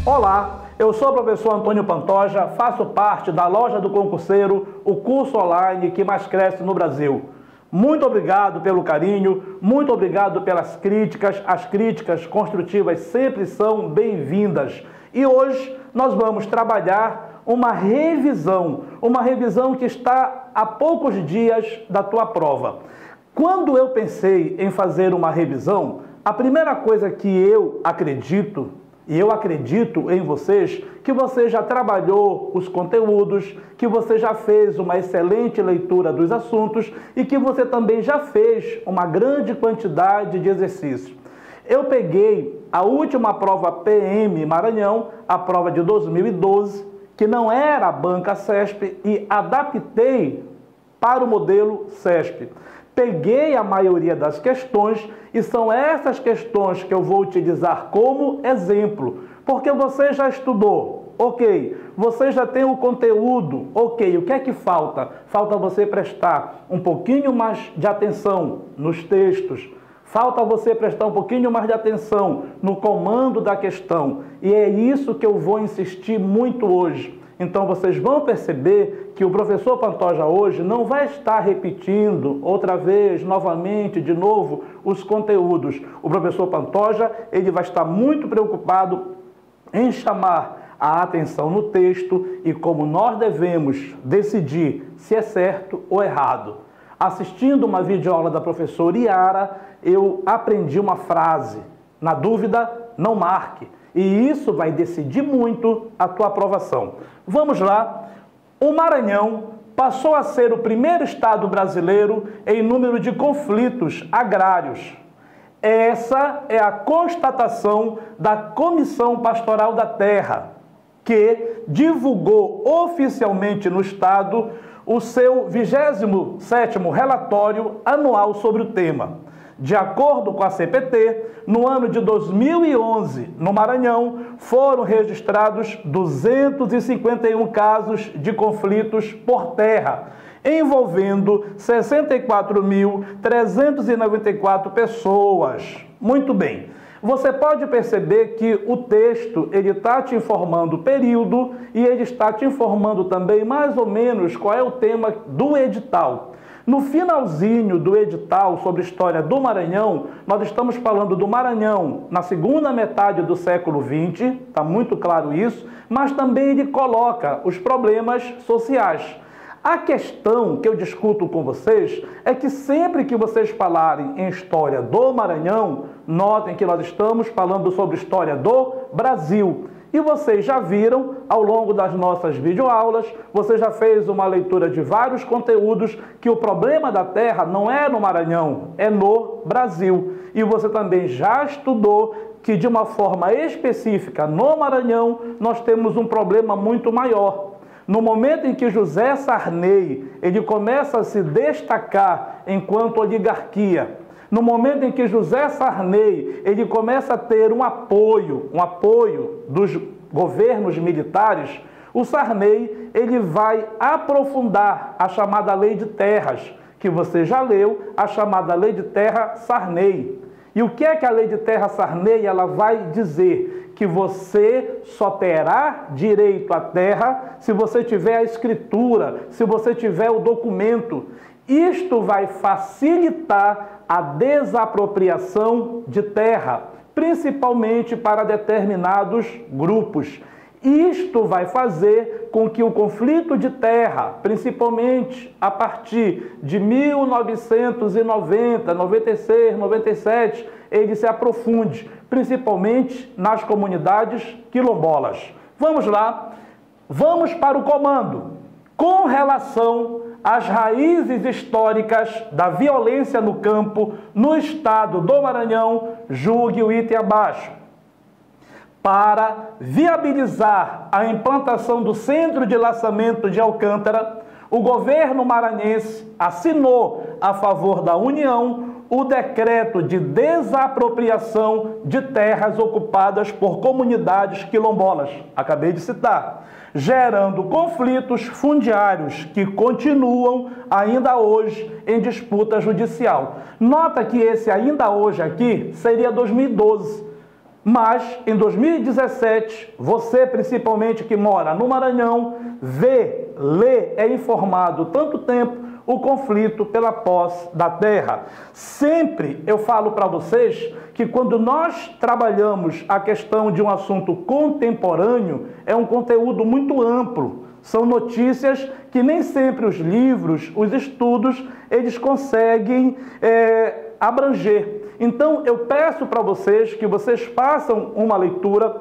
Olá, eu sou o professor Antônio Pantoja, faço parte da Loja do Concurseiro, o curso online que mais cresce no Brasil. Muito obrigado pelo carinho, muito obrigado pelas críticas. As críticas construtivas sempre são bem-vindas. E hoje nós vamos trabalhar uma revisão que está a poucos dias da tua prova. Quando eu pensei em fazer uma revisão, a primeira coisa que eu acredito, e eu acredito em vocês, que você já trabalhou os conteúdos, que você já fez uma excelente leitura dos assuntos e que você também já fez uma grande quantidade de exercícios. Eu peguei a última prova PM Maranhão, a prova de 2012, que não era a banca CESP, e adaptei para o modelo CESP. Peguei a maioria das questões e são essas questões que eu vou utilizar como exemplo, porque você já estudou, ok, você já tem o conteúdo, ok, o que é que falta? Falta você prestar um pouquinho mais de atenção nos textos, falta você prestar um pouquinho mais de atenção no comando da questão, e é isso que eu vou insistir muito hoje. Então vocês vão perceber que o professor Pantoja hoje não vai estar repetindo outra vez, novamente, de novo, os conteúdos. O professor Pantoja, ele vai estar muito preocupado em chamar a atenção no texto e como nós devemos decidir se é certo ou errado. Assistindo uma videoaula da professora Iara, eu aprendi uma frase: na dúvida, não marque. E isso vai decidir muito a tua aprovação. Vamos lá. O Maranhão passou a ser o primeiro estado brasileiro em número de conflitos agrários. Essa é a constatação da Comissão Pastoral da Terra, que divulgou oficialmente no estado o seu 27º relatório anual sobre o tema. De acordo com a CPT, no ano de 2011, no Maranhão, foram registrados 251 casos de conflitos por terra, envolvendo 64.394 pessoas. Muito bem. Você pode perceber que o texto ele está te informando o período e ele está te informando também mais ou menos qual é o tema do edital. No finalzinho do edital sobre a história do Maranhão, nós estamos falando do Maranhão na segunda metade do século XX, está muito claro isso, mas também ele coloca os problemas sociais. A questão que eu discuto com vocês é que sempre que vocês falarem em história do Maranhão, notem que nós estamos falando sobre história do Brasil. E vocês já viram, ao longo das nossas videoaulas, você já fez uma leitura de vários conteúdos, que o problema da terra não é no Maranhão, é no Brasil. E você também já estudou que, de uma forma específica, no Maranhão, nós temos um problema muito maior. No momento em que José Sarney ele começa a se destacar enquanto oligarquia, no momento em que José Sarney ele começa a ter um apoio dos governos militares, o Sarney ele vai aprofundar a chamada Lei de Terras, que você já leu, a chamada Lei de Terra Sarney. E o que é que a Lei de Terra Sarney ela vai dizer? Que você só terá direito à terra se você tiver a escritura, se você tiver o documento. Isto vai facilitar a desapropriação de terra, principalmente para determinados grupos. Isto vai fazer com que o conflito de terra, principalmente a partir de 1990, 96, 97, ele se aprofunde, principalmente nas comunidades quilombolas. Vamos lá, vamos para o comando. Com relação às raízes históricas da violência no campo, no estado do Maranhão, julgue o item abaixo. Para viabilizar a implantação do Centro de Laçamento de Alcântara, o governo maranhense assinou a favor da União o decreto de desapropriação de terras ocupadas por comunidades quilombolas, acabei de citar, gerando conflitos fundiários que continuam ainda hoje em disputa judicial. Nota que esse ainda hoje aqui seria 2012. Mas, em 2017, você, principalmente que mora no Maranhão, vê, lê, é informado tanto tempo o conflito pela posse da terra. Sempre eu falo para vocês que quando nós trabalhamos a questão de um assunto contemporâneo, é um conteúdo muito amplo. São notícias que nem sempre os livros, os estudos, eles conseguem abranger. Então, eu peço para vocês que vocês façam uma leitura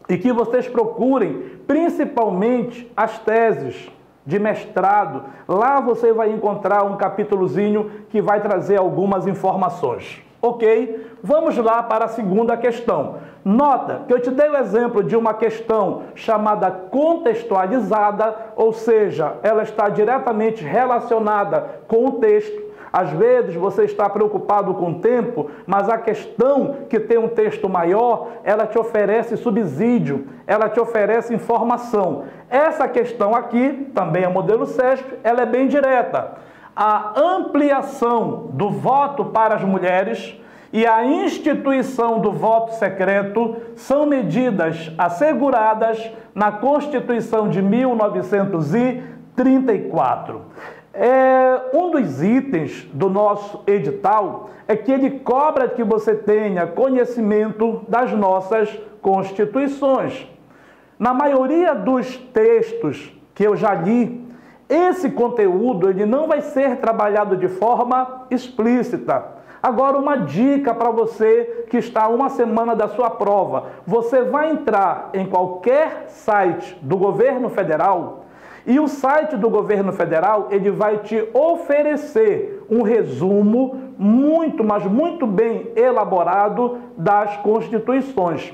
e que vocês procurem, principalmente, as teses de mestrado. Lá você vai encontrar um capítulozinho que vai trazer algumas informações. Ok? Vamos lá para a segunda questão. Nota que eu te dei o exemplo de uma questão chamada contextualizada, ou seja, ela está diretamente relacionada com o texto. Às vezes você está preocupado com o tempo, mas a questão que tem um texto maior, ela te oferece subsídio, ela te oferece informação. Essa questão aqui, também é modelo CESP, ela é bem direta. A ampliação do voto para as mulheres e a instituição do voto secreto são medidas asseguradas na Constituição de 1934. Um dos itens do nosso edital é que ele cobra que você tenha conhecimento das nossas constituições. Na maioria dos textos que eu já li, esse conteúdo ele não vai ser trabalhado de forma explícita. Agora, uma dica para você que está a uma semana da sua prova. Você vai entrar em qualquer site do governo federal e o site do governo federal ele vai te oferecer um resumo muito, mas muito bem elaborado das constituições.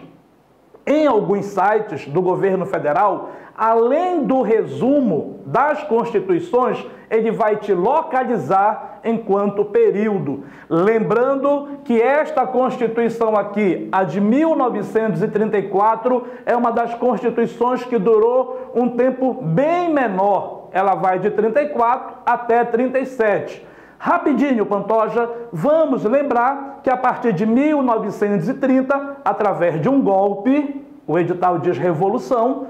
Em alguns sites do governo federal, além do resumo das constituições, ele vai te localizar enquanto período. Lembrando que esta Constituição aqui, a de 1934, é uma das constituições que durou um tempo bem menor. Ela vai de 34 até 37. Rapidinho, Pantoja, vamos lembrar que a partir de 1930, através de um golpe, o edital diz revolução,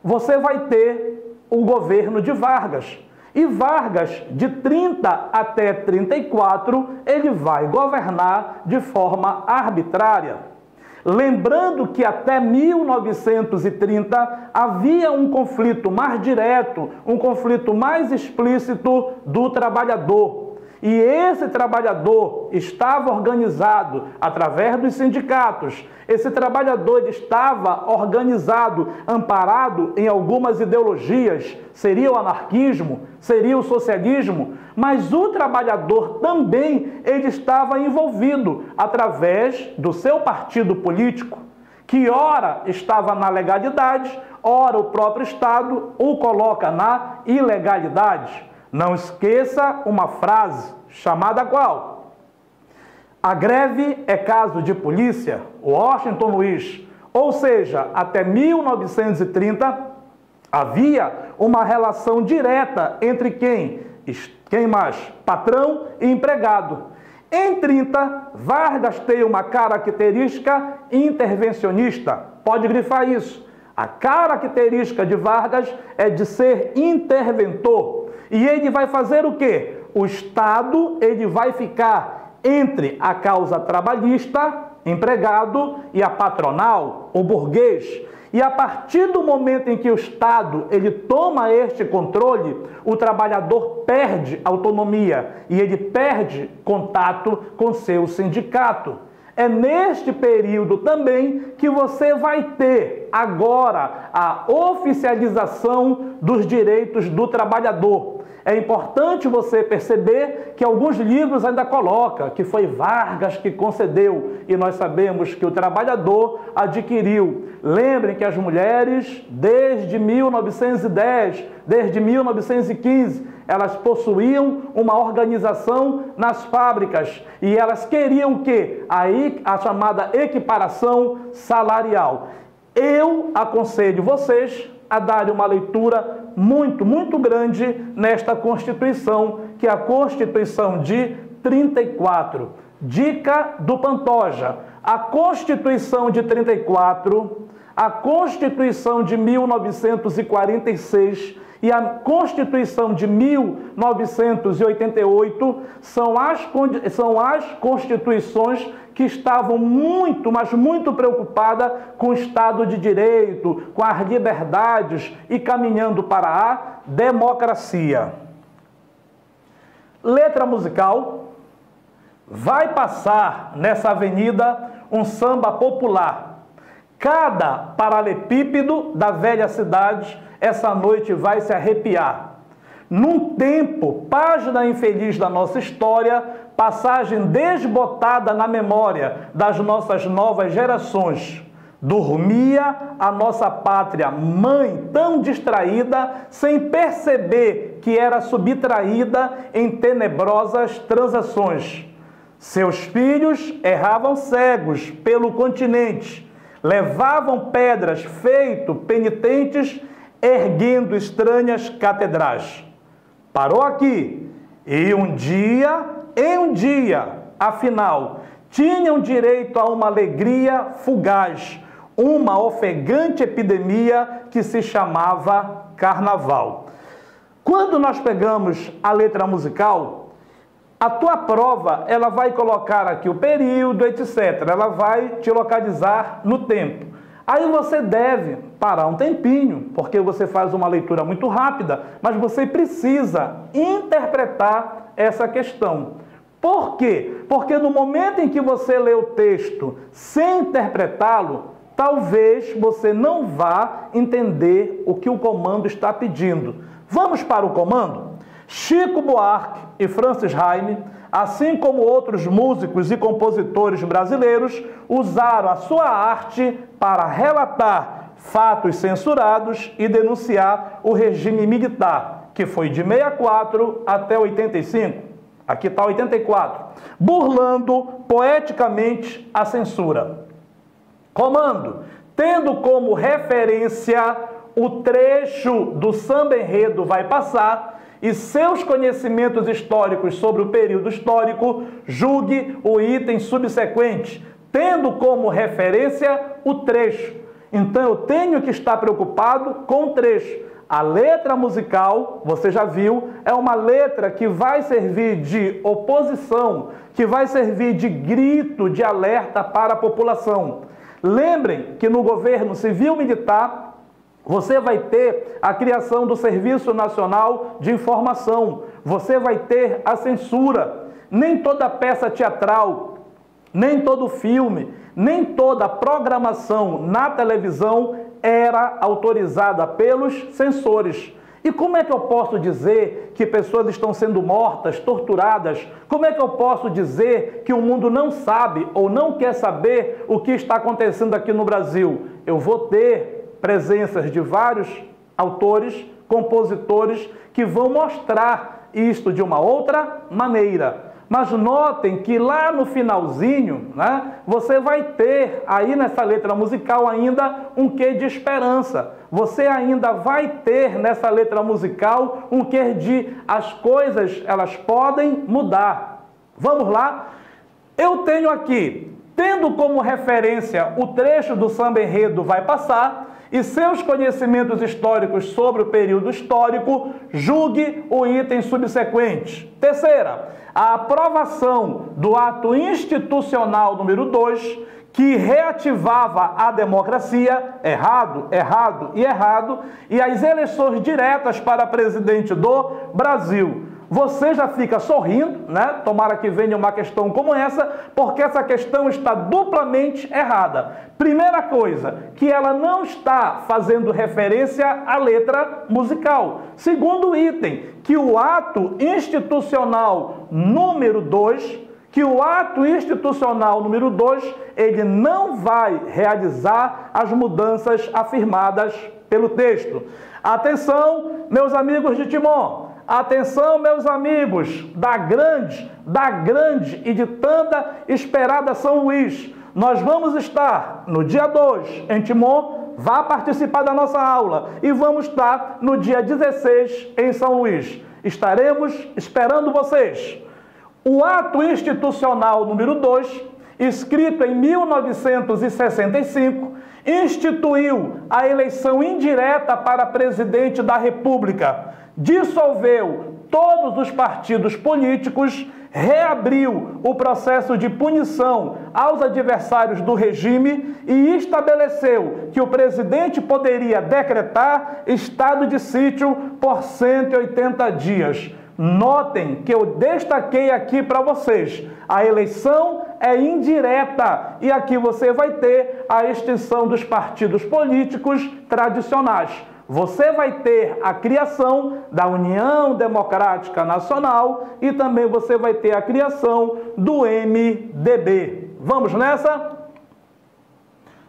você vai ter o governo de Vargas. E Vargas, de 30 até 34, ele vai governar de forma arbitrária. Lembrando que até 1930 havia um conflito mais direto, um conflito mais explícito do trabalhador. E esse trabalhador estava organizado através dos sindicatos. Esse trabalhador estava organizado, amparado em algumas ideologias. Seria o anarquismo, seria o socialismo, mas o trabalhador também ele estava envolvido através do seu partido político, que ora estava na legalidade, ora o próprio Estado o coloca na ilegalidade. Não esqueça uma frase chamada qual? A greve é caso de polícia, Washington Luiz. Ou seja, até 1930 havia uma relação direta entre quem mais? Patrão e empregado. Em 30, Vargas tem uma característica intervencionista. Pode grifar isso. A característica de Vargas é de ser interventor. E ele vai fazer o quê? O Estado ele vai ficar entre a causa trabalhista, empregado, e a patronal, o burguês. E a partir do momento em que o Estado ele toma este controle, o trabalhador perde autonomia e ele perde contato com seu sindicato. É neste período também que você vai ter agora a oficialização dos direitos do trabalhador. É importante você perceber que alguns livros ainda colocam que foi Vargas que concedeu, e nós sabemos que o trabalhador adquiriu. Lembrem que as mulheres, desde 1910, desde 1915, elas possuíam uma organização nas fábricas e elas queriam o quê? Aí a chamada equiparação salarial. Eu aconselho vocês a darem uma leitura muito grande nesta Constituição, que é a Constituição de 34. Dica do Pantoja: a Constituição de 34, a Constituição de 1946 e a Constituição de 1988 são as constituições que estavam muito, mas muito preocupadas com o Estado de Direito, com as liberdades e caminhando para a democracia. Letra musical: vai passar nessa avenida um samba popular. Cada paralelepípedo da velha cidade essa noite vai se arrepiar. Num tempo, página infeliz da nossa história, passagem desbotada na memória das nossas novas gerações. Dormia a nossa pátria mãe tão distraída, sem perceber que era subtraída em tenebrosas transações. Seus filhos erravam cegos pelo continente, levavam pedras feito penitentes, erguendo estranhas catedrais. Parou aqui, e um dia, afinal, tinham direito a uma alegria fugaz, uma ofegante epidemia que se chamava carnaval. Quando nós pegamos a letra musical, a tua prova, ela vai colocar aqui o período, etc. Ela vai te localizar no tempo. Aí você deve parar um tempinho, porque você faz uma leitura muito rápida, mas você precisa interpretar essa questão. Por quê? Porque no momento em que você lê o texto sem interpretá-lo, talvez você não vá entender o que o comando está pedindo. Vamos para o comando? Chico Buarque e Francis Raime, assim como outros músicos e compositores brasileiros, usaram a sua arte para relatar fatos censurados e denunciar o regime militar, que foi de 64 até 85. Aqui está 84. Burlando poeticamente a censura. Comando, tendo como referência o trecho do samba enredo Vai Passar e seus conhecimentos históricos sobre o período histórico, julgue o item subsequente, tendo como referência o trecho. Então eu tenho que estar preocupado com o trecho. A letra musical, você já viu, é uma letra que vai servir de oposição, que vai servir de grito, de alerta para a população. Lembrem que no governo civil-militar, você vai ter a criação do Serviço Nacional de Informação. Você vai ter a censura. Nem toda peça teatral, nem todo filme, nem toda programação na televisão era autorizada pelos censores. E como é que eu posso dizer que pessoas estão sendo mortas, torturadas? Como é que eu posso dizer que o mundo não sabe ou não quer saber o que está acontecendo aqui no Brasil? Eu vou ter presenças de vários autores, compositores, que vão mostrar isto de uma outra maneira. Mas notem que lá no finalzinho, né, você vai ter aí nessa letra musical ainda um quê de esperança. Você ainda vai ter nessa letra musical um quê de as coisas, elas podem mudar. Vamos lá? Eu tenho aqui, tendo como referência o trecho do samba enredo Vai Passar, e seus conhecimentos históricos sobre o período histórico, julgue o item subsequente. Terceira, a aprovação do ato institucional número 2, que reativava a democracia, errado, errado e errado, e as eleições diretas para presidente do Brasil. Você já fica sorrindo, né? Tomara que venha uma questão como essa, porque essa questão está duplamente errada. Primeira coisa, que ela não está fazendo referência à letra musical. Segundo item, que o ato institucional número 2, ele não vai realizar as mudanças afirmadas pelo texto. Atenção, meus amigos de Timon. Atenção, meus amigos da grande e de tanta esperada São Luís. Nós vamos estar no dia 2 em Timon, vá participar da nossa aula. E vamos estar no dia 16 em São Luís. Estaremos esperando vocês. O ato institucional número 2, escrito em 1965, instituiu a eleição indireta para presidente da República, dissolveu todos os partidos políticos, reabriu o processo de punição aos adversários do regime e estabeleceu que o presidente poderia decretar estado de sítio por 180 dias. Notem que eu destaquei aqui para vocês, a eleição é indireta e aqui você vai ter a extinção dos partidos políticos tradicionais. Você vai ter a criação da União Democrática Nacional e também você vai ter a criação do MDB. Vamos nessa?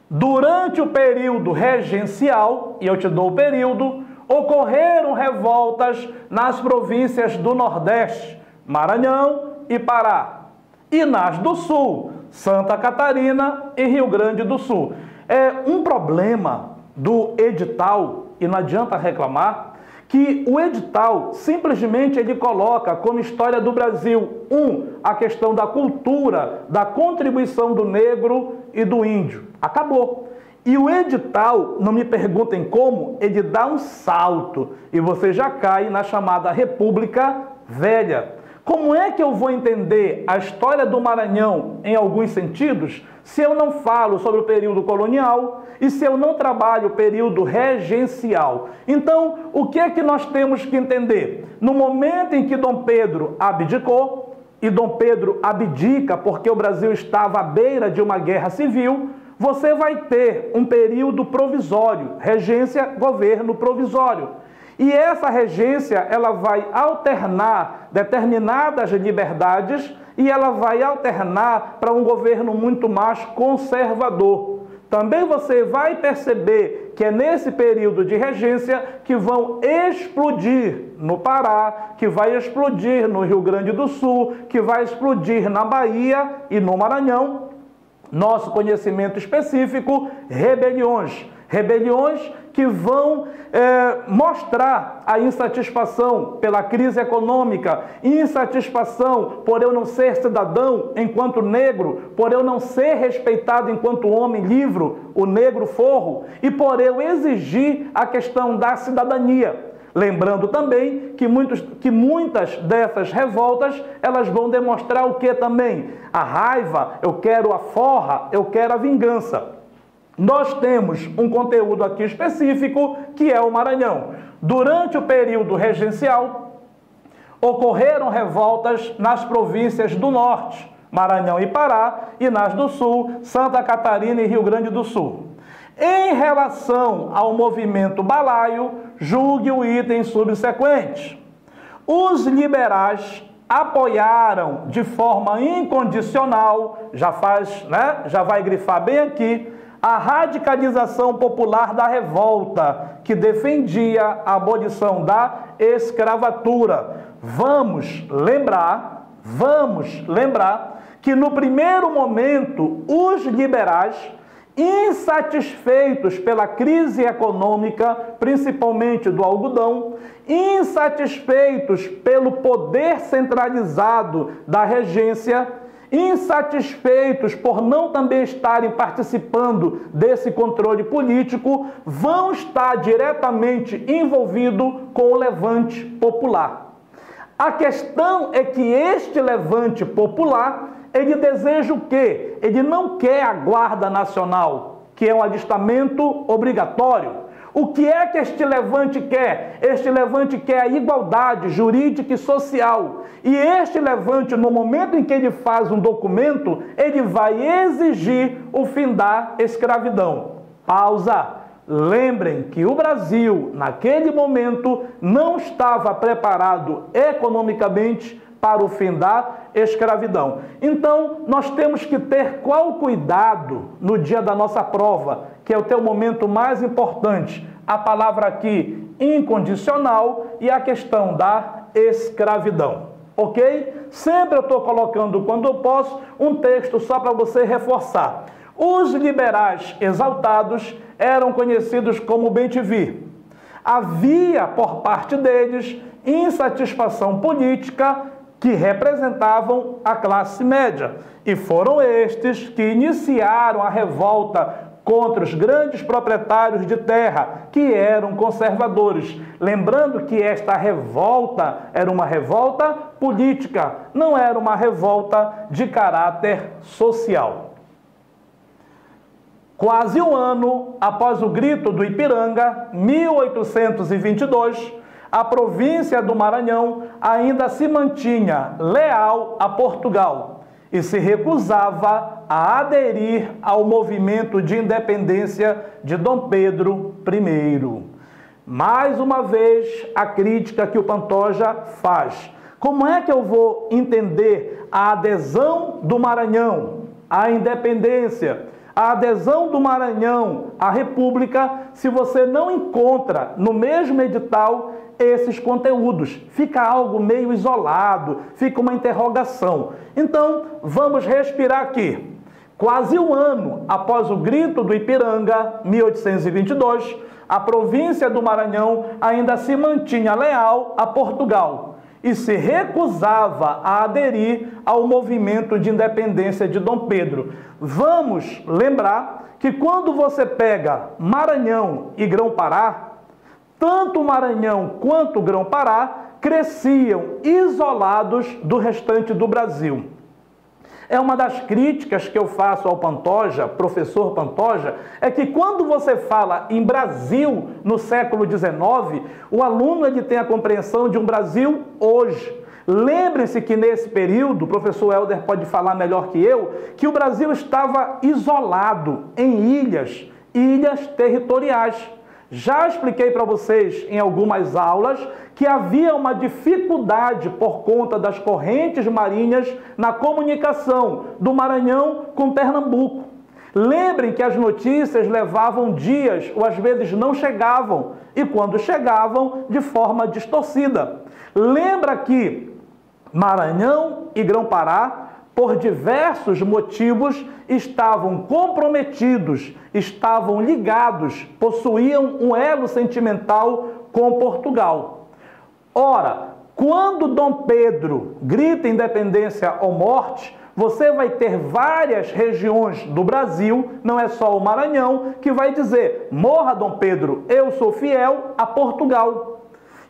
Durante o período regencial, e eu te dou o período, ocorreram revoltas nas províncias do Nordeste, Maranhão e Pará, e nas do Sul, Santa Catarina e Rio Grande do Sul. É um problema do edital, e não adianta reclamar, que o edital simplesmente ele coloca como história do Brasil, a questão da cultura, da contribuição do negro e do índio. Acabou. E o edital, não me perguntem como, ele dá um salto e você já cai na chamada República Velha. Como é que eu vou entender a história do Maranhão em alguns sentidos se eu não falo sobre o período colonial e se eu não trabalho o período regencial? Então, o que é que nós temos que entender? No momento em que Dom Pedro abdicou, e Dom Pedro abdica porque o Brasil estava à beira de uma guerra civil, você vai ter um período provisório, regência, governo provisório. E essa regência, ela vai alternar determinadas liberdades e ela vai alternar para um governo muito mais conservador. Também você vai perceber que é nesse período de regência que vão explodir no Pará, que vai explodir no Rio Grande do Sul, que vai explodir na Bahia e no Maranhão, nosso conhecimento específico, rebeliões. Rebeliões que vão mostrar a insatisfação pela crise econômica, insatisfação por eu não ser cidadão enquanto negro, por eu não ser respeitado enquanto homem livre, o negro forro, e por eu exigir a questão da cidadania. Lembrando também que muitas dessas revoltas, elas vão demonstrar o que também? A raiva, eu quero a forra, eu quero a vingança. Nós temos um conteúdo aqui específico, que é o Maranhão. Durante o período regencial, ocorreram revoltas nas províncias do Norte, Maranhão e Pará, e nas do Sul, Santa Catarina e Rio Grande do Sul. Em relação ao movimento balaio, julgue o item subsequente. Os liberais apoiaram de forma incondicional, já vai grifar bem aqui, a radicalização popular da revolta, que defendia a abolição da escravatura. Vamos lembrar que no primeiro momento os liberais, insatisfeitos pela crise econômica, principalmente do algodão, insatisfeitos pelo poder centralizado da regência, insatisfeitos por não também estarem participando desse controle político, vão estar diretamente envolvidos com o levante popular. A questão é que este levante popular, ele deseja o quê? Ele não quer a Guarda Nacional, que é um alistamento obrigatório. O que é que este levante quer? Este levante quer a igualdade jurídica e social. E este levante, no momento em que ele faz um documento, ele vai exigir o fim da escravidão. Pausa. Lembrem que o Brasil, naquele momento, não estava preparado economicamente para o fim da escravidão. Então, nós temos que ter qual cuidado no dia da nossa prova, que é o teu momento mais importante. A palavra aqui, incondicional, e a questão da escravidão. Ok? Sempre eu estou colocando, quando eu posso, um texto só para você reforçar. Os liberais exaltados eram conhecidos como bem-te-vi. Havia, por parte deles, insatisfação política que representavam a classe média. E foram estes que iniciaram a revolta contra os grandes proprietários de terra, que eram conservadores. Lembrando que esta revolta era uma revolta política, não era uma revolta de caráter social. Quase um ano após o Grito do Ipiranga, 1822, a província do Maranhão ainda se mantinha leal a Portugal e se recusava a aderir ao movimento de independência de Dom Pedro I. Mais uma vez, a crítica que o Pantoja faz. Como é que eu vou entender a adesão do Maranhão à independência, a adesão do Maranhão à República, se você não encontra no mesmo edital esses conteúdos? Fica algo meio isolado, fica uma interrogação. Então, vamos respirar aqui. Quase um ano após o Grito do Ipiranga, 1822, a província do Maranhão ainda se mantinha leal a Portugal e se recusava a aderir ao movimento de independência de Dom Pedro. Vamos lembrar que quando você pega Maranhão e Grão-Pará, tanto o Maranhão quanto o Grão-Pará cresciam isolados do restante do Brasil. É uma das críticas que eu faço ao Pantoja, professor Pantoja, é que quando você fala em Brasil no século XIX, o aluno ele tem a compreensão de um Brasil hoje. Lembre-se que nesse período, o professor Helder pode falar melhor que eu, que o Brasil estava isolado em ilhas territoriais. Já expliquei para vocês em algumas aulas que havia uma dificuldade por conta das correntes marinhas na comunicação do Maranhão com Pernambuco. Lembrem que as notícias levavam dias ou às vezes não chegavam, e quando chegavam, de forma distorcida. Lembra que Maranhão e Grão-Pará, por diversos motivos, estavam comprometidos, estavam ligados, possuíam um elo sentimental com Portugal. Ora, quando Dom Pedro grita independência ou morte, você vai ter várias regiões do Brasil, não é só o Maranhão, que vai dizer: morra Dom Pedro, eu sou fiel a Portugal.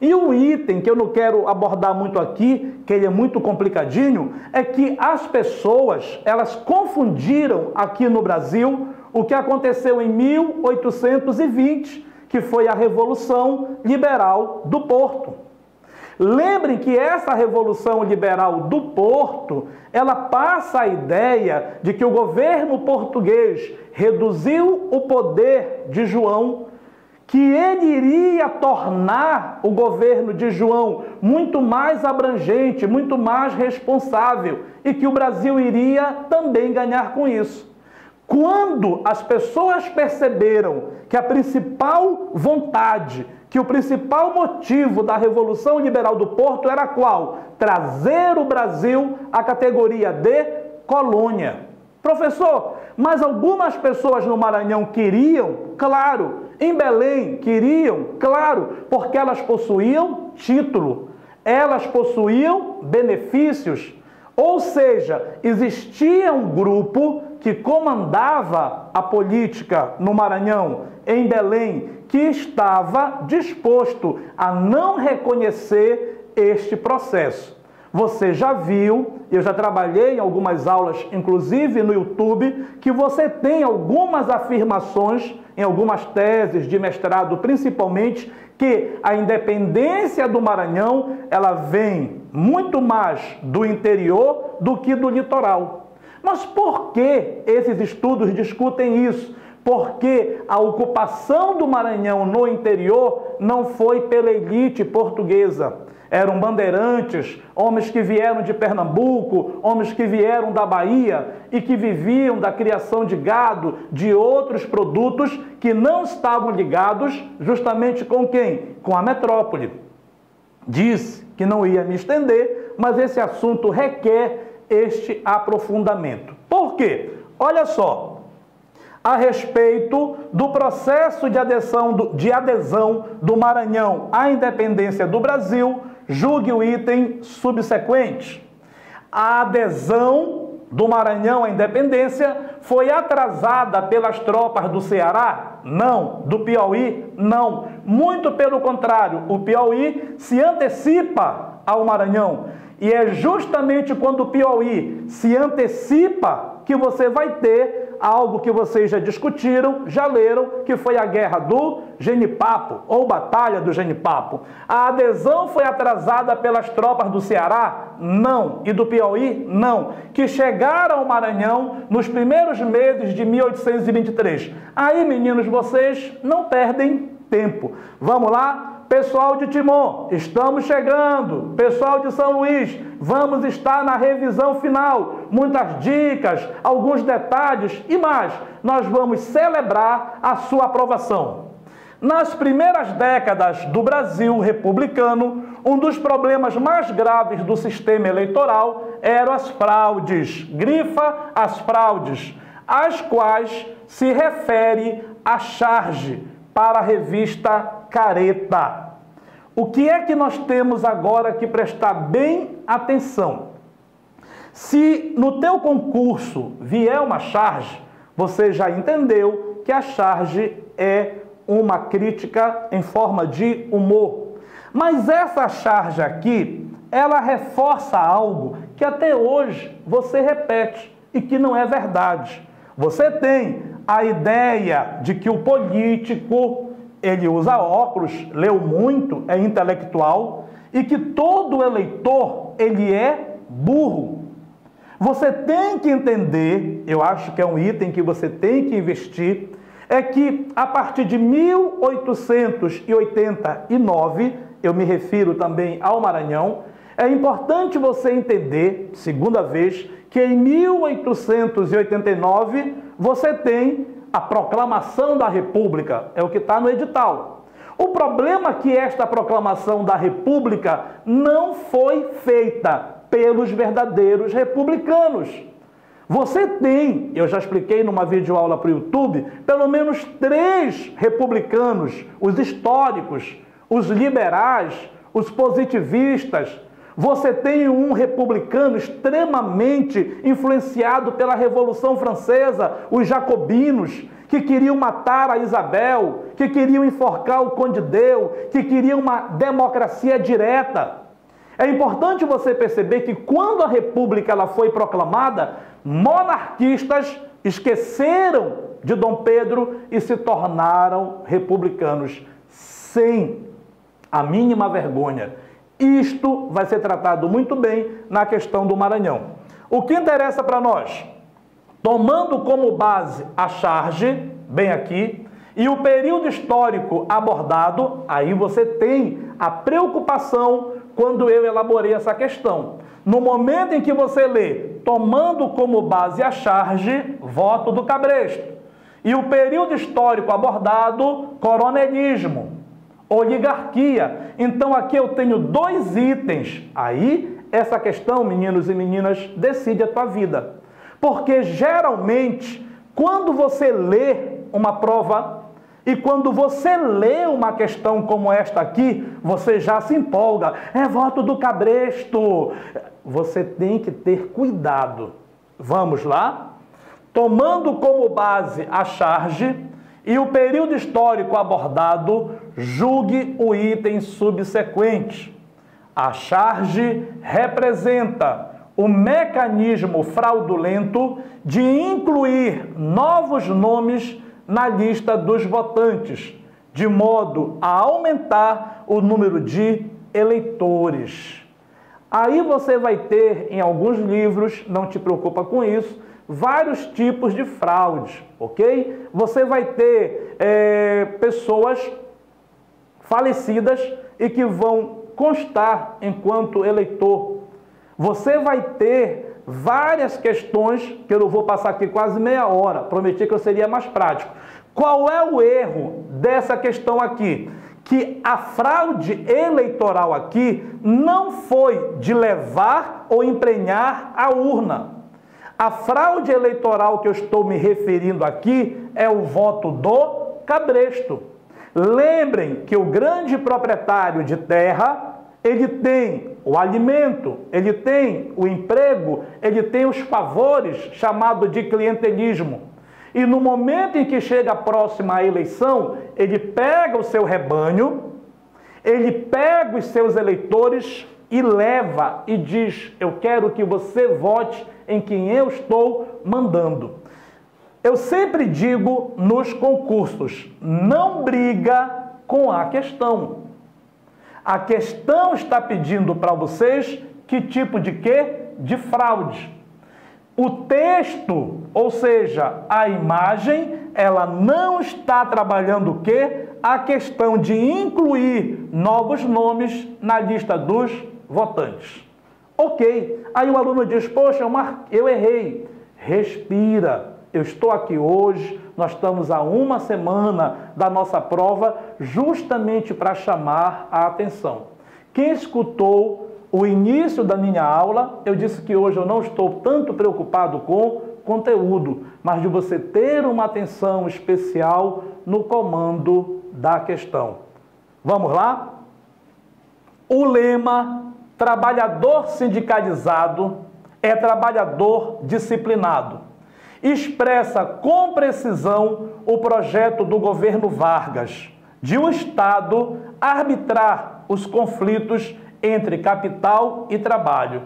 E um item que eu não quero abordar muito aqui, que ele é muito complicadinho, é que as pessoas, elas confundiram aqui no Brasil o que aconteceu em 1820, que foi a Revolução Liberal do Porto. Lembrem que essa Revolução Liberal do Porto, ela passa a ideia de que o governo português reduziu o poder de João, que ele iria tornar o governo de João muito mais abrangente, muito mais responsável, e que o Brasil iria também ganhar com isso. Quando as pessoas perceberam que a principal vontade, que o principal motivo da Revolução Liberal do Porto era qual? Trazer o Brasil à categoria de colônia. Professor, mas algumas pessoas no Maranhão queriam? Claro. Em Belém queriam? Claro, porque elas possuíam título, elas possuíam benefícios. Ou seja, existia um grupo que comandava a política no Maranhão, em Belém, que estava disposto a não reconhecer este processo. Você já viu, eu já trabalhei em algumas aulas, inclusive no YouTube, que você tem algumas afirmações, em algumas teses de mestrado principalmente, que a independência do Maranhão, ela vem muito mais do interior do que do litoral. Mas por que esses estudos discutem isso? Porque a ocupação do Maranhão no interior não foi pela elite portuguesa. Eram bandeirantes, homens que vieram de Pernambuco, homens que vieram da Bahia e que viviam da criação de gado, de outros produtos que não estavam ligados justamente com quem? Com a metrópole. Disse que não ia me estender, mas esse assunto requer este aprofundamento. Por quê? Olha só, a respeito do processo de adesão do Maranhão à independência do Brasil, julgue o item subsequente. A adesão do Maranhão à independência foi atrasada pelas tropas do Ceará? Não. Do Piauí? Não. Muito pelo contrário, o Piauí se antecipa ao Maranhão. E é justamente quando o Piauí se antecipa que você vai ter algo que vocês já discutiram, já leram, que foi a Guerra do Genipapo, ou Batalha do Genipapo. A adesão foi atrasada pelas tropas do Ceará? Não. E do Piauí? Não. Que chegaram ao Maranhão nos primeiros meses de 1823. Aí, meninos, vocês não perdem tempo. Vamos lá? Pessoal de Timon, estamos chegando. Pessoal de São Luís, vamos estar na revisão final. Muitas dicas, alguns detalhes e mais. Nós vamos celebrar a sua aprovação. Nas primeiras décadas do Brasil republicano, um dos problemas mais graves do sistema eleitoral eram as fraudes. Grifa as fraudes, às quais se refere a charge para a revista Careta. O que é que nós temos agora que prestar bem atenção? Se no teu concurso vier uma charge, você já entendeu que a charge é uma crítica em forma de humor. Mas essa charge aqui, ela reforça algo que até hoje você repete e que não é verdade. Você tem a ideia de que o político, ele usa óculos, leu muito, é intelectual, e que todo eleitor, ele é burro. Você tem que entender, eu acho que é um item que você tem que investir, é que a partir de 1889, eu me refiro também ao Maranhão, é importante você entender, segunda vez, que em 1889 você tem a proclamação da República, é o que está no edital. O problema é que esta proclamação da República não foi feita pelos verdadeiros republicanos. Você tem, eu já expliquei numa videoaula para o YouTube, pelo menos 3 republicanos, os históricos, os liberais, os positivistas. Você tem um republicano extremamente influenciado pela Revolução Francesa, os jacobinos, que queriam matar a Isabel, que queriam enforcar o Conde Deu, que queriam uma democracia direta. É importante você perceber que quando a República ela foi proclamada, monarquistas esqueceram de Dom Pedro e se tornaram republicanos, sem a mínima vergonha. Isto vai ser tratado muito bem na questão do Maranhão. O que interessa para nós? Tomando como base a charge, bem aqui, e o período histórico abordado, aí você tem a preocupação quando eu elaborei essa questão. No momento em que você lê, tomando como base a charge, voto do Cabresto. E o período histórico abordado, coronelismo, oligarquia. Então aqui eu tenho 2 itens. Aí essa questão, meninos e meninas, decide a tua vida. Porque geralmente, quando você lê uma prova e quando você lê uma questão como esta aqui, você já se empolga. É voto do Cabresto. Você tem que ter cuidado. Vamos lá? Tomando como base a charge e o período histórico abordado, julgue o item subsequente. A charge representa o mecanismo fraudulento de incluir novos nomes na lista dos votantes, de modo a aumentar o número de eleitores. Aí você vai ter, em alguns livros, não te preocupa com isso, vários tipos de fraude, ok? Você vai ter pessoas falecidas e que vão constar enquanto eleitor. Você vai ter várias questões, que eu não vou passar aqui quase meia hora, prometi que eu seria mais prático. Qual é o erro dessa questão aqui? Que a fraude eleitoral aqui não foi de levar ou emprenhar a urna. A fraude eleitoral que eu estou me referindo aqui é o voto do Cabresto. Lembrem que o grande proprietário de terra ele tem o alimento, ele tem o emprego, ele tem os favores, chamado de clientelismo. E no momento em que chega próxima à eleição, ele pega o seu rebanho, ele pega os seus eleitores e leva e diz: eu quero que você vote em quem eu estou mandando. Eu sempre digo nos concursos, não briga com a questão. A questão está pedindo para vocês que tipo de quê? De fraude. O texto, ou seja, a imagem, ela não está trabalhando o quê? A questão de incluir novos nomes na lista dos votantes. Ok. Aí o aluno diz: poxa, eu errei. Respira. Eu estou aqui hoje, nós estamos há uma semana da nossa prova, justamente para chamar a atenção. Quem escutou o início da minha aula, eu disse que hoje eu não estou tanto preocupado com conteúdo, mas de você ter uma atenção especial no comando da questão. Vamos lá? O lema trabalhador sindicalizado é trabalhador disciplinado. Expressa com precisão o projeto do governo Vargas de o Estado arbitrar os conflitos entre capital e trabalho.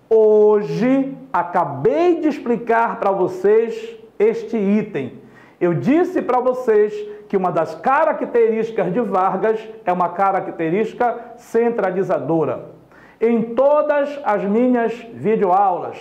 Hoje, acabei de explicar para vocês este item. Eu disse para vocês que uma das características de Vargas é uma característica centralizadora. Em todas as minhas videoaulas,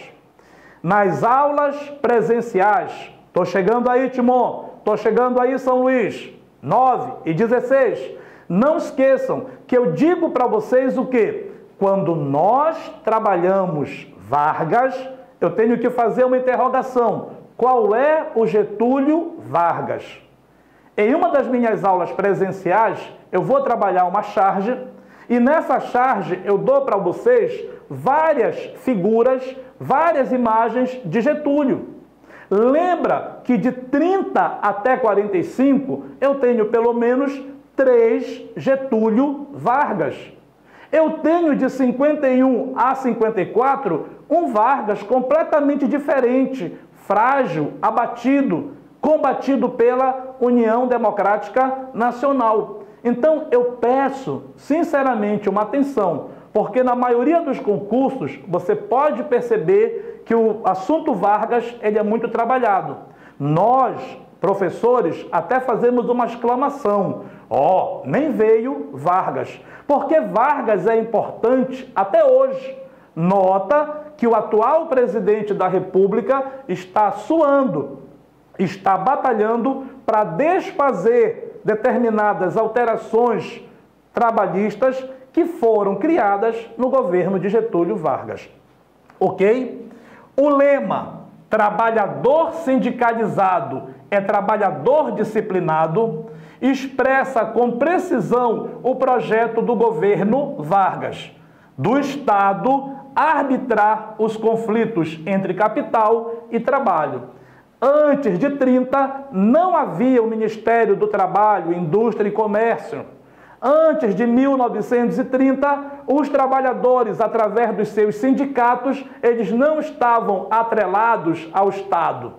nas aulas presenciais, estou chegando aí, Timon, estou chegando aí, São Luís, 9 e 16, não esqueçam que eu digo para vocês o quê? Quando nós trabalhamos Vargas, eu tenho que fazer uma interrogação. Qual é o Getúlio Vargas? Em uma das minhas aulas presenciais, eu vou trabalhar uma charge e nessa charge eu dou para vocês várias figuras, várias imagens de Getúlio. Lembra que de 30 até 45 eu tenho pelo menos 3 Getúlio Vargas. Eu tenho de 51 a 54 um Vargas completamente diferente, frágil, abatido, combatido pela União Democrática Nacional. Então eu peço sinceramente uma atenção, porque na maioria dos concursos você pode perceber que o assunto Vargas ele é muito trabalhado. Nós, professores, até fazemos uma exclamação: ó, nem veio Vargas, porque Vargas é importante até hoje. Nota que o atual presidente da República está suando, está batalhando para desfazer determinadas alterações trabalhistas que foram criadas no governo de Getúlio Vargas. Ok? O lema trabalhador sindicalizado é trabalhador disciplinado expressa com precisão o projeto do governo Vargas, do Estado arbitrar os conflitos entre capital e trabalho. Antes de 30, não havia o Ministério do Trabalho, Indústria e Comércio. Antes de 1930, os trabalhadores, através dos seus sindicatos, eles não estavam atrelados ao Estado.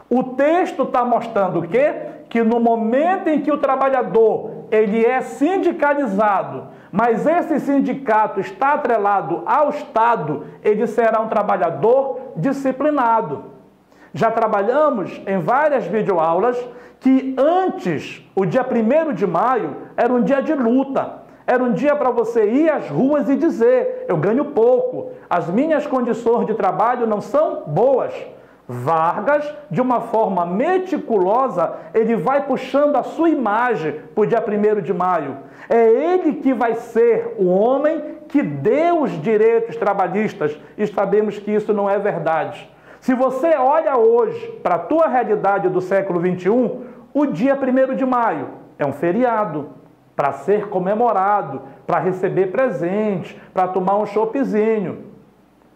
O texto está mostrando o quê? Que no momento em que o trabalhador ele é sindicalizado, mas esse sindicato está atrelado ao Estado, ele será um trabalhador disciplinado. Já trabalhamos em várias videoaulas que antes, o dia 1º de maio, era um dia de luta. Era um dia para você ir às ruas e dizer: eu ganho pouco, as minhas condições de trabalho não são boas. Vargas, de uma forma meticulosa, ele vai puxando a sua imagem para o dia 1º de maio. É ele que vai ser o homem que deu os direitos trabalhistas e sabemos que isso não é verdade. Se você olha hoje para a tua realidade do século XXI, o dia 1º de maio é um feriado para ser comemorado, para receber presente, para tomar um choppzinho.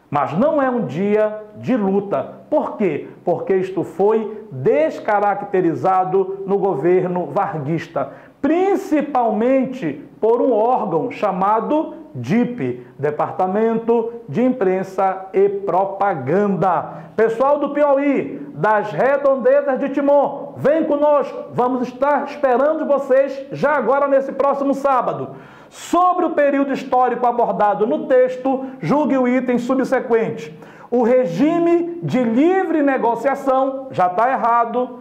Mas não é um dia de luta. Por quê? Porque isto foi descaracterizado no governo varguista, principalmente por um órgão chamado DIP, Departamento de Imprensa e Propaganda. Pessoal do Piauí, das redondezas de Timon, vem conosco, vamos estar esperando vocês já agora nesse próximo sábado. Sobre o período histórico abordado no texto, julgue o item subsequente. O regime de livre negociação já está errado.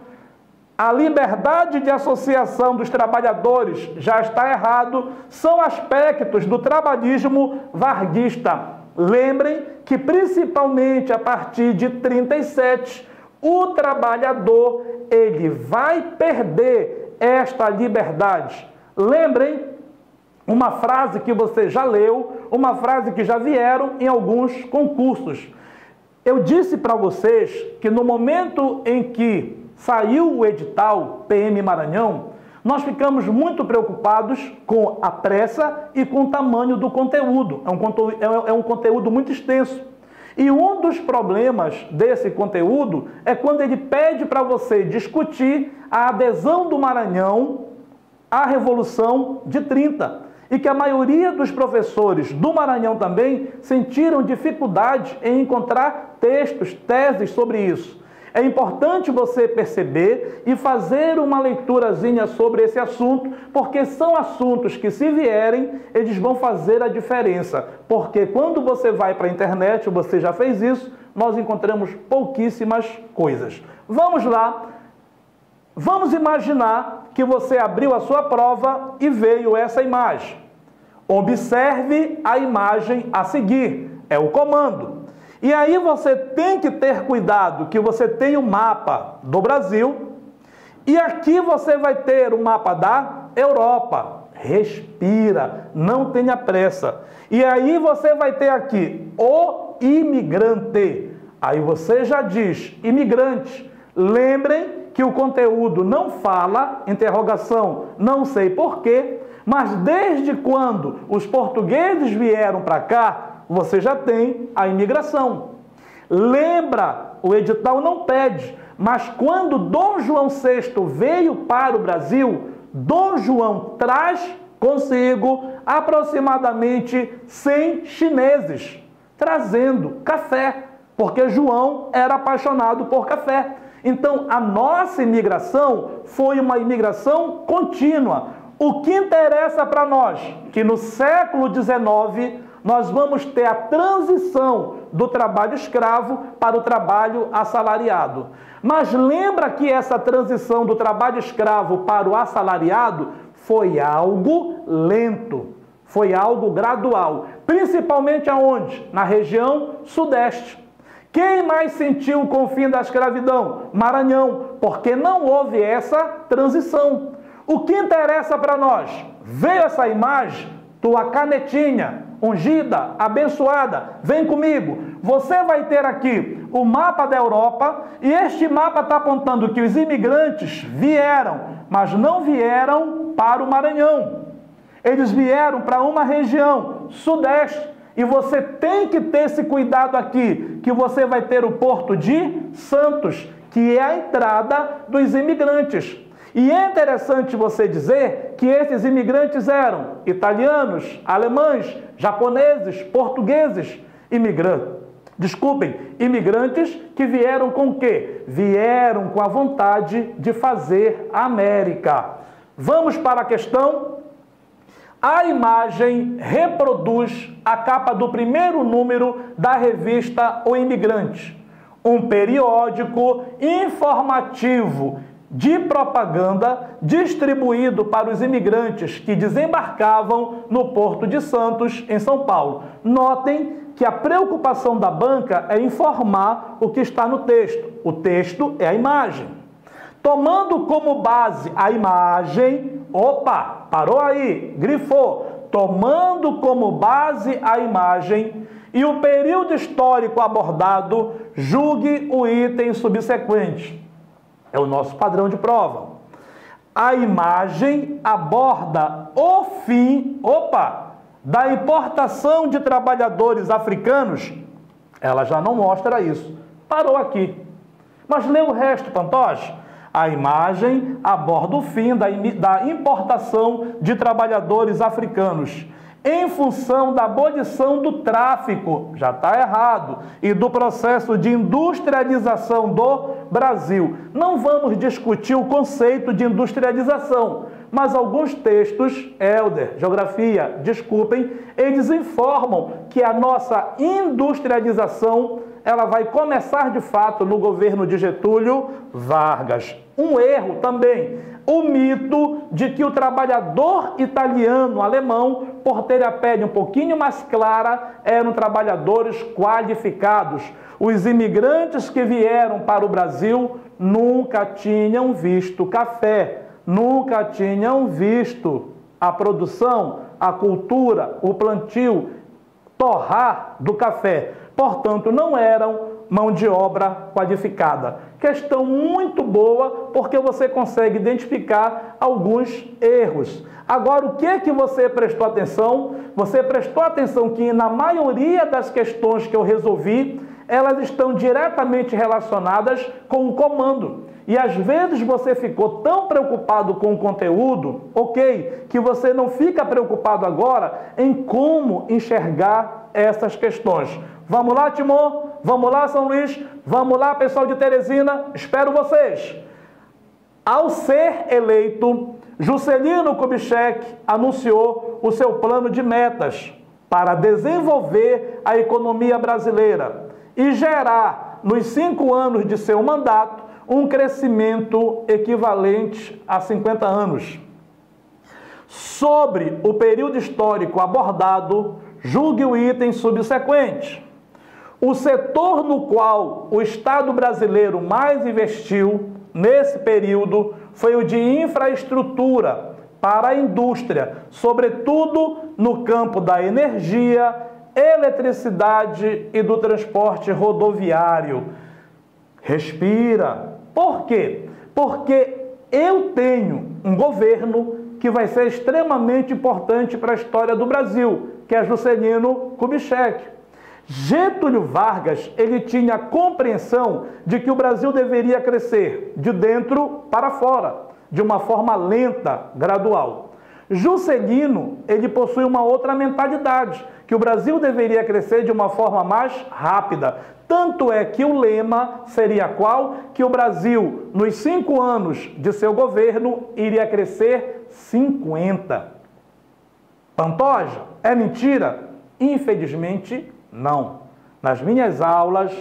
A liberdade de associação dos trabalhadores já está errado. São aspectos do trabalhismo varguista. Lembrem que, principalmente a partir de 37, o trabalhador ele vai perder esta liberdade. Lembrem uma frase que você já leu, uma frase que já vieram em alguns concursos. Eu disse para vocês que no momento em que saiu o edital PM Maranhão, nós ficamos muito preocupados com a pressa e com o tamanho do conteúdo. É um conteúdo muito extenso. E um dos problemas desse conteúdo é quando ele pede para você discutir a adesão do Maranhão à Revolução de 30. E que a maioria dos professores do Maranhão também sentiram dificuldade em encontrar textos, teses sobre isso. É importante você perceber e fazer uma leiturazinha sobre esse assunto, porque são assuntos que, se vierem, eles vão fazer a diferença. Porque quando você vai para a internet, você já fez isso, nós encontramos pouquíssimas coisas. Vamos lá. Vamos imaginar que você abriu a sua prova e veio essa imagem. Observe a imagem a seguir. É o comando. E aí você tem que ter cuidado que você tem o mapa do Brasil e aqui você vai ter o mapa da Europa. Respira, não tenha pressa. E aí você vai ter aqui o imigrante. Aí você já diz imigrante. Lembrem que o conteúdo não fala, interrogação, não sei porquê, mas desde quando os portugueses vieram para cá, você já tem a imigração. Lembra, o edital não pede, mas quando Dom João VI veio para o Brasil, Dom João traz consigo aproximadamente 100 chineses, trazendo café, porque João era apaixonado por café. Então, a nossa imigração foi uma imigração contínua. O que interessa para nós, que no século XIX, nós vamos ter a transição do trabalho escravo para o trabalho assalariado. Mas lembra que essa transição do trabalho escravo para o assalariado foi algo lento, foi algo gradual. Principalmente aonde? Na região sudeste. Quem mais sentiu o fim da escravidão? Maranhão, porque não houve essa transição. O que interessa para nós? Veio essa imagem, tua canetinha, ungida, abençoada, vem comigo. Você vai ter aqui o mapa da Europa e este mapa está apontando que os imigrantes vieram, mas não vieram para o Maranhão. Eles vieram para uma região sudeste e você tem que ter esse cuidado aqui, que você vai ter o Porto de Santos, que é a entrada dos imigrantes. E é interessante você dizer que esses imigrantes eram italianos, alemães, japoneses, portugueses, imigrantes que vieram com o quê? Vieram com a vontade de fazer a América. Vamos para a questão. A imagem reproduz a capa do primeiro número da revista O Imigrante, um periódico informativo de propaganda distribuído para os imigrantes que desembarcavam no Porto de Santos, em São Paulo. Notem que a preocupação da banca é informar o que está no texto. O texto é a imagem. Tomando como base a imagem, opa, parou aí, grifou. Tomando como base a imagem e o período histórico abordado, julgue o item subsequente. É o nosso padrão de prova. A imagem aborda o fim, da importação de trabalhadores africanos. Ela já não mostra isso. Parou aqui. Mas lê o resto, Pantoja. A imagem aborda o fim da importação de trabalhadores africanos. em função da abolição do tráfico, já está errado, e do processo de industrialização do Brasil. Não vamos discutir o conceito de industrialização, mas alguns textos, Helder, Geografia, desculpem, eles informam que a nossa industrialização ela vai começar de fato no governo de Getúlio Vargas. Um erro também, o mito de que o trabalhador italiano, alemão, por ter a pele um pouquinho mais clara, eram trabalhadores qualificados. Os imigrantes que vieram para o Brasil nunca tinham visto café, nunca tinham visto a produção, a cultura, o plantio, torrar do café. Portanto, não eram mão de obra qualificada. Questão muito boa, porque você consegue identificar alguns erros. Agora, o que é que você prestou atenção? Você prestou atenção que na maioria das questões que eu resolvi, elas estão diretamente relacionadas com o comando. E às vezes você ficou tão preocupado com o conteúdo, ok, que você não fica preocupado agora em como enxergar essas questões. Vamos lá, Timor? Vamos lá, São Luís? Vamos lá, pessoal de Teresina? Espero vocês. Ao ser eleito, Juscelino Kubitschek anunciou o seu plano de metas para desenvolver a economia brasileira e gerar, nos 5 anos de seu mandato, um crescimento equivalente a 50 anos. Sobre o período histórico abordado, julgue o item subsequente. O setor no qual o Estado brasileiro mais investiu nesse período foi o de infraestrutura para a indústria, sobretudo no campo da energia, eletricidade e do transporte rodoviário. Respira. Por quê? Porque eu tenho um governo que vai ser extremamente importante para a história do Brasil, que é Juscelino Kubitschek. Getúlio Vargas, ele tinha a compreensão de que o Brasil deveria crescer de dentro para fora, de uma forma lenta, gradual. Juscelino, ele possui uma outra mentalidade, que o Brasil deveria crescer de uma forma mais rápida. Tanto é que o lema seria qual? Que o Brasil, nos 5 anos de seu governo, iria crescer 50. Pantoja? É mentira? Infelizmente, não. Nas minhas aulas,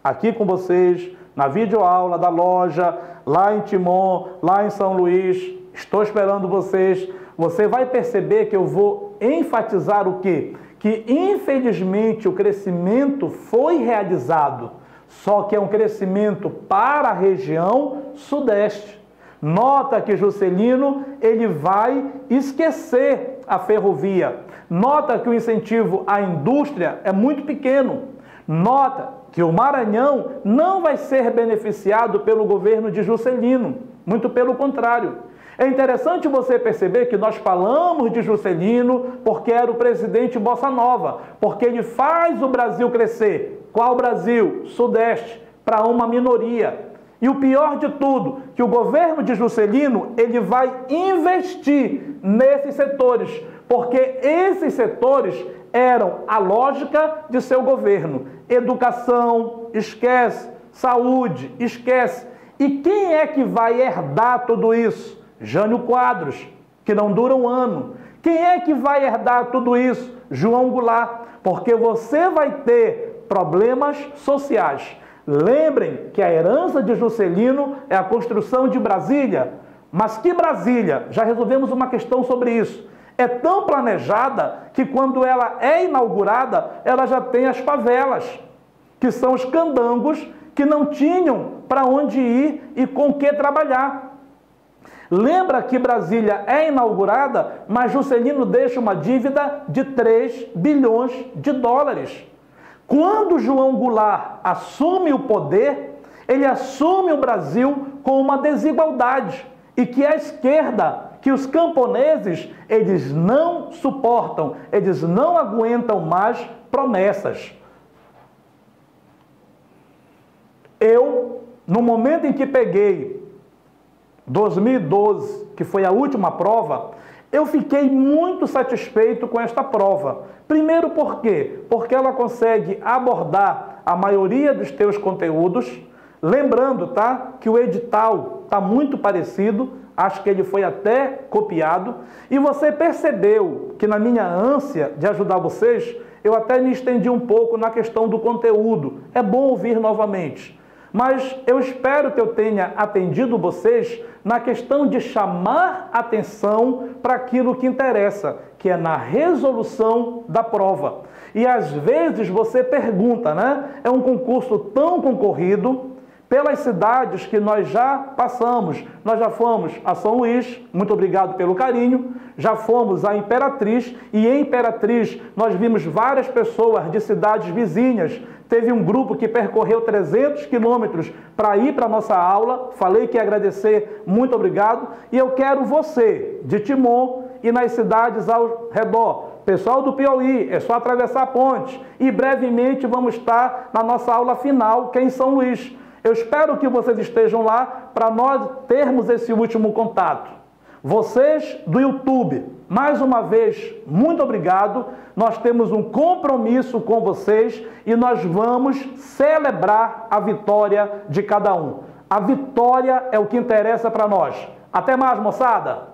aqui com vocês, na videoaula da loja, lá em Timon, lá em São Luís, estou esperando vocês. Você vai perceber que eu vou enfatizar o quê? Que, infelizmente, o crescimento foi realizado, só que é um crescimento para a região sudeste. Nota que Juscelino, ele vai esquecer a ferrovia. Nota que o incentivo à indústria é muito pequeno. Nota que o Maranhão não vai ser beneficiado pelo governo de Juscelino, muito pelo contrário. É interessante você perceber que nós falamos de Juscelino porque era o presidente Bossa Nova, porque ele faz o Brasil crescer. Qual Brasil? Sudeste, para uma minoria. E o pior de tudo, que o governo de Juscelino, ele vai investir nesses setores, porque esses setores eram a lógica de seu governo. Educação, esquece. Saúde, esquece. E quem é que vai herdar tudo isso? Jânio Quadros, que não dura um ano. Quem é que vai herdar tudo isso? João Goulart, porque você vai ter problemas sociais. Lembrem que a herança de Juscelino é a construção de Brasília. Mas que Brasília? Já resolvemos uma questão sobre isso. É tão planejada que quando ela é inaugurada, ela já tem as favelas, que são os candangos que não tinham para onde ir e com que trabalhar. Lembra que Brasília é inaugurada, mas Juscelino deixa uma dívida de 3 bilhões de dólares. Quando João Goulart assume o poder, ele assume o Brasil com uma desigualdade e que a esquerda, que os camponeses, eles não suportam, eles não aguentam mais promessas. Eu, no momento em que peguei 2012, que foi a última prova, Eu fiquei muito satisfeito com esta prova. Primeiro, por quê? Porque ela consegue abordar a maioria dos teus conteúdos. Lembrando, tá, que o edital está muito parecido, acho que ele foi até copiado. E você percebeu que na minha ânsia de ajudar vocês, eu até me estendi um pouco na questão do conteúdo. É bom ouvir novamente. Mas eu espero que eu tenha atendido vocês na questão de chamar atenção para aquilo que interessa, que é na resolução da prova. E às vezes você pergunta, né? É um concurso tão concorrido, pelas cidades que nós já passamos. Nós já fomos a São Luís, muito obrigado pelo carinho, já fomos a Imperatriz, e em Imperatriz nós vimos várias pessoas de cidades vizinhas. Teve um grupo que percorreu 300 quilômetros para ir para a nossa aula, falei que ia agradecer, muito obrigado, e eu quero você, de Timon e nas cidades ao redor. Pessoal do Piauí, é só atravessar a ponte, e brevemente vamos estar na nossa aula final, que é em São Luís. Eu espero que vocês estejam lá para nós termos esse último contato. Vocês do YouTube, mais uma vez, muito obrigado. Nós temos um compromisso com vocês e nós vamos celebrar a vitória de cada um. A vitória é o que interessa para nós. Até mais, moçada!